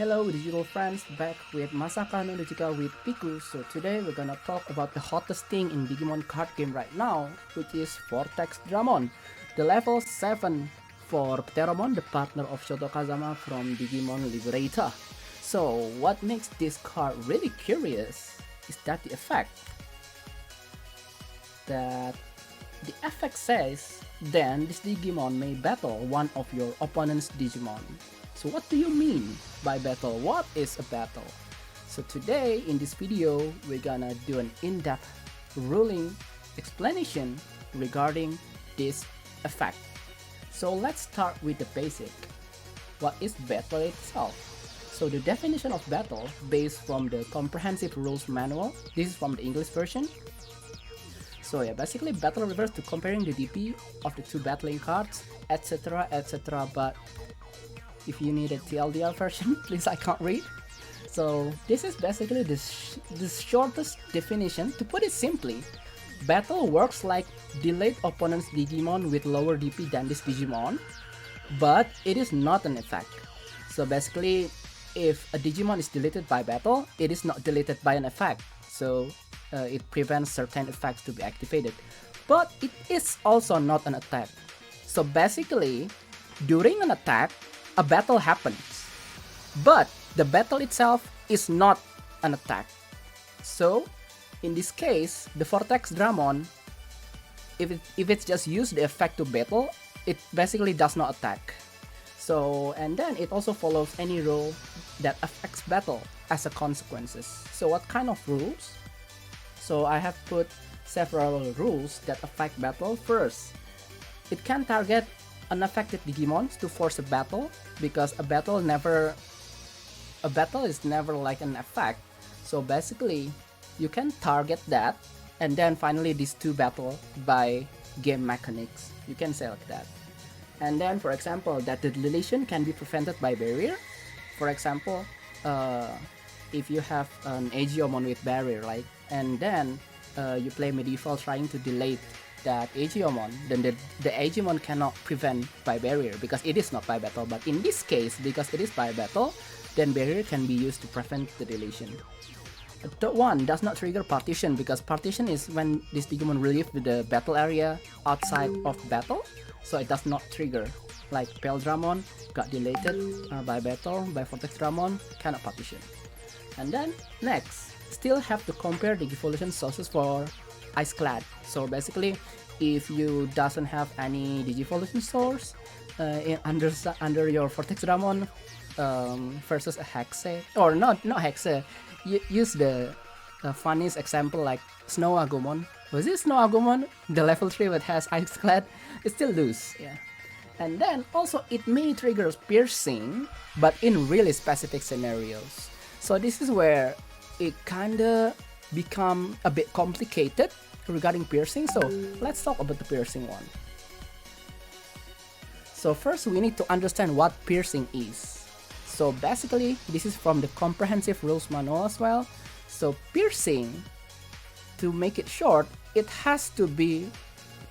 Hello digital friends, back with Masaka no Digital with Piku. So today we're gonna talk about the hottest thing in Digimon card game right now, which is Vortexdramon, the level 7 for Pteramon, the partner of Shoto Kazama from Digimon Liberator. So what makes this card really curious is that the effect says then this Digimon may battle one of your opponent's Digimon. So what do you mean by battle? What is a battle? So today in this video we're gonna do an in-depth ruling explanation regarding this effect. So let's start with the basic. What is battle itself? So the definition of battle based from the comprehensive rules manual. This is from the English version. So yeah, basically battle refers to comparing the DP of the two battling cards, etc, etc, but if you need a TLDR version, please I can't read. So this is basically the shortest definition. To put it simply, battle works like delayed opponent's Digimon with lower DP than this Digimon, but it is not an effect. So basically, if a Digimon is deleted by battle, it is not deleted by an effect. So it prevents certain effects to be activated. But it is also not an attack. So basically, during an attack, a battle happens, but the battle itself is not an attack. So in this case, the Vortexdramon, if it's just used the effect to battle, it basically does not attack. So and then it also follows any rule that affects battle as a consequences. So what kind of rules? So I have put several rules that affect battle. First, it can target unaffected Digimons to force a battle, because a battle is never like an effect. So basically you can target that and then finally these two battle by game mechanics, you can say like that. And then for example that the deletion can be prevented by barrier. For example, if you have an Agiomon with barrier, like, and then you play medieval trying to delete that Agiomon, then the Agiomon cannot prevent by barrier because it is not by battle. But in this case, because it is by battle, then barrier can be used to prevent the deletion. The third one does not trigger partition, because partition is when this Digimon will leave the battle area outside of battle, so it does not trigger. Like Dramon got deleted by battle, by Vortexdramon, cannot partition. And then next, still have to compare the evolution sources for Ice Clad. So basically, if you doesn't have any Digivolution source under your Vortexdramon versus a Hexe, or not Hexe, use the funniest example like Snow Agumon. Was it Snow Agumon? The level 3 that has Ice Clad, it still lose. Yeah. And then also it may trigger piercing, but in really specific scenarios. So this is where it kinda become a bit complicated regarding piercing. So let's talk about the piercing one. So first we need to understand what piercing is. So basically this is from the comprehensive rules manual as well. So piercing, to make it short, it has to be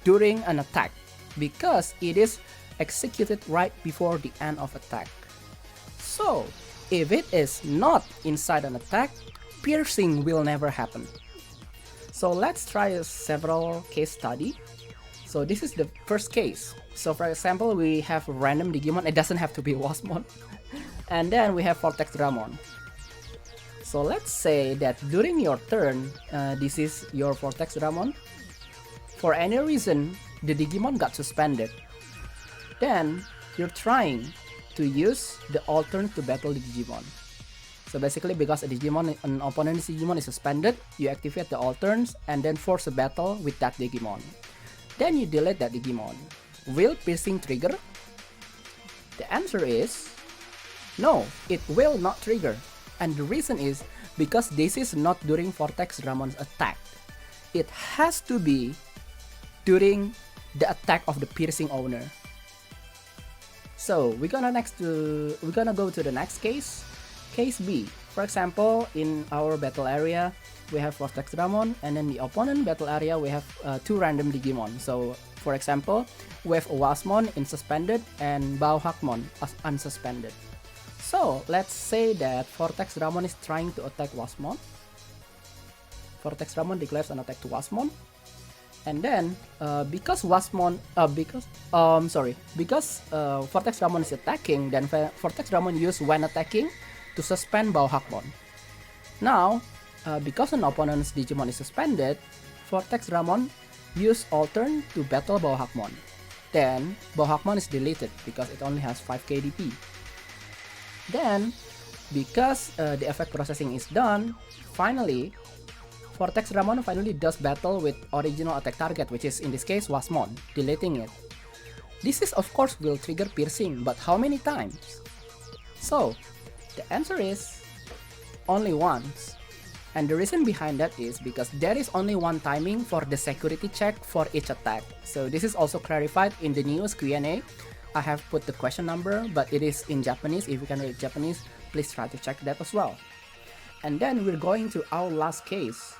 during an attack, because it is executed right before the end of attack. So if it is not inside an attack, piercing will never happen. So let's try several case study. So this is the first case. So for example, we have a random Digimon. It doesn't have to be Wasmon. And then we have Vortexdramon. So let's say that during your turn, this is your Vortexdramon. For any reason, the Digimon got suspended. Then you're trying to use the altern to battle the Digimon. So basically, because an opponent's Digimon is suspended, you activate the alterns and then force a battle with that Digimon. Then you delete that Digimon. Will piercing trigger? The answer is no, it will not trigger. And the reason is because this is not during Vortexdramon's attack. It has to be during the attack of the piercing owner. So we're gonna go to the next case. Case B. For example, in our battle area, we have Vortexdramon, and in the opponent battle area, we have two random Digimon. So, for example, we have Wasmon in suspended and Bauhakmon as unsuspended. So let's say that Vortexdramon is trying to attack Wasmon. Vortexdramon declares an attack to Wasmon, and then because Vortexdramon is attacking, then Vortexdramon use when attacking to suspend Bauhakmon. Now, because an opponent's Digimon is suspended, Vortexdramon use Altern to battle Bauhakmon. Then Bauhakmon is deleted because it only has 5 KDP. Then, because the effect processing is done, finally, Vortexdramon finally does battle with original attack target, which is in this case Wasmon, deleting it. This is of course will trigger piercing, but how many times? So, the answer is only once. And the reason behind that is because there is only one timing for the security check for each attack. So this is also clarified in the newest Q&A. I have put the question number, but it is in Japanese. If you can read Japanese, please try to check that as well. And then we're going to our last case.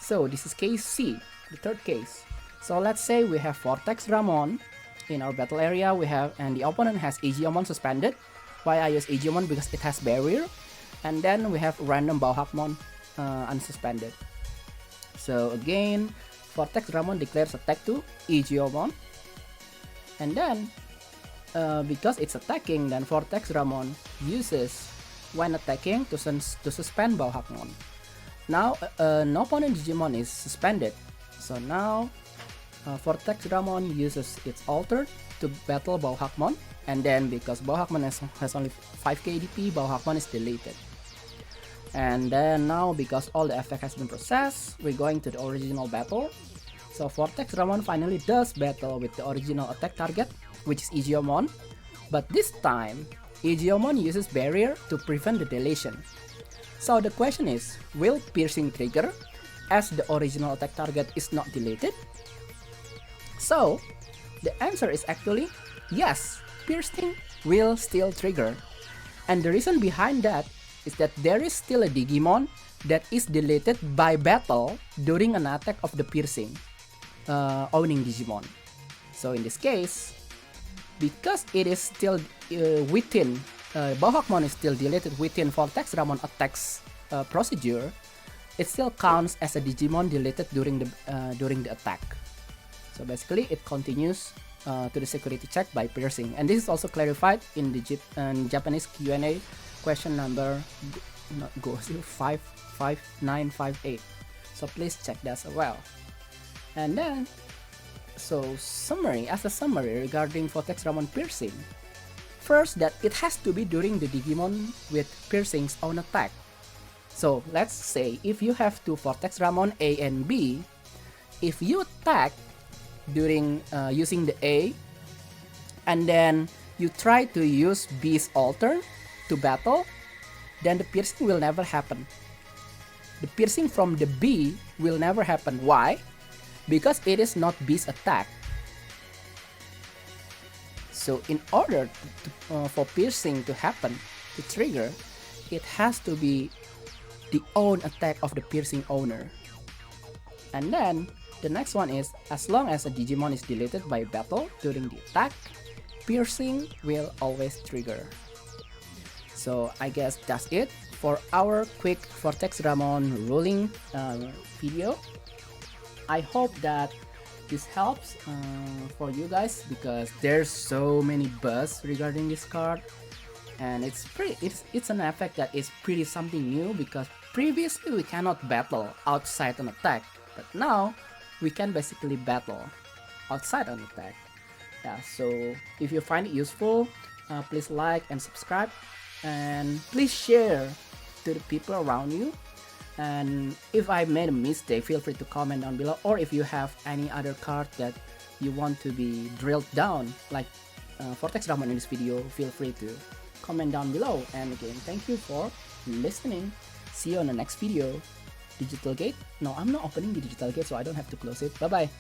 So this is case C, the third case. So let's say we have Vortexdramon in our battle area. And the opponent has Aegeomon suspended. Why I use Aegeomon? Because it has barrier. And then we have random Bauhakmon unsuspended. So again, Vortexdramon declares attack to Aegeomon. And then, because it's attacking, then Vortexdramon uses when attacking to suspend Bauhakmon. Now, an opponent Digimon is suspended. So now, Vortexdramon uses its Alter to battle Bauhakmon. And then, because Bauhakmon has only 5 KDP, Bauhakmon is deleted. And then now, because all the effect has been processed, we're going to the original battle. So Vortexdramon finally does battle with the original attack target, which is Aegeomon. But this time, Aegeomon uses barrier to prevent the deletion. So the question is, will piercing trigger as the original attack target is not deleted? So the answer is actually yes, piercing will still trigger. And the reason behind that is that there is still a Digimon that is deleted by battle during an attack of the piercing owning Digimon. So in this case, because it is still within Bauhakmon is still deleted within Vortexdramon attacks procedure, it still counts as a Digimon deleted during the attack. So basically, it continues to the security check by piercing, and this is also clarified in the Japanese Q&A question number 55958. So please check that as well. And then, so as a summary regarding Vortexdramon piercing. First, that it has to be during the Digimon with piercing's own attack. So let's say if you have two Vortexdramon A and B, if you attack during using the A, and then you try to use B's Alter to battle, then the piercing will never happen. The piercing from the B will never happen. Why? Because it is not B's attack. So in order for piercing to happen, to trigger, it has to be the own attack of the piercing owner. And then the next one is, as long as a Digimon is deleted by battle during the attack, piercing will always trigger. So I guess that's it for our quick Vortexdramon ruling video. I hope that this helps for you guys, because there's so many buzz regarding this card, and it's an effect that is pretty something new, because previously we cannot battle outside an attack, but now we can basically battle outside an attack. Yeah, so if you find it useful, please like and subscribe, and please share to the people around you. And if I made a mistake, feel free to comment down below, or if you have any other card that you want to be drilled down, like Vortexdramon in this video, feel free to comment down below. And again, thank you for listening. See you on the next video. Digital Gate? No, I'm not opening the Digital Gate, so I don't have to close it. Bye bye.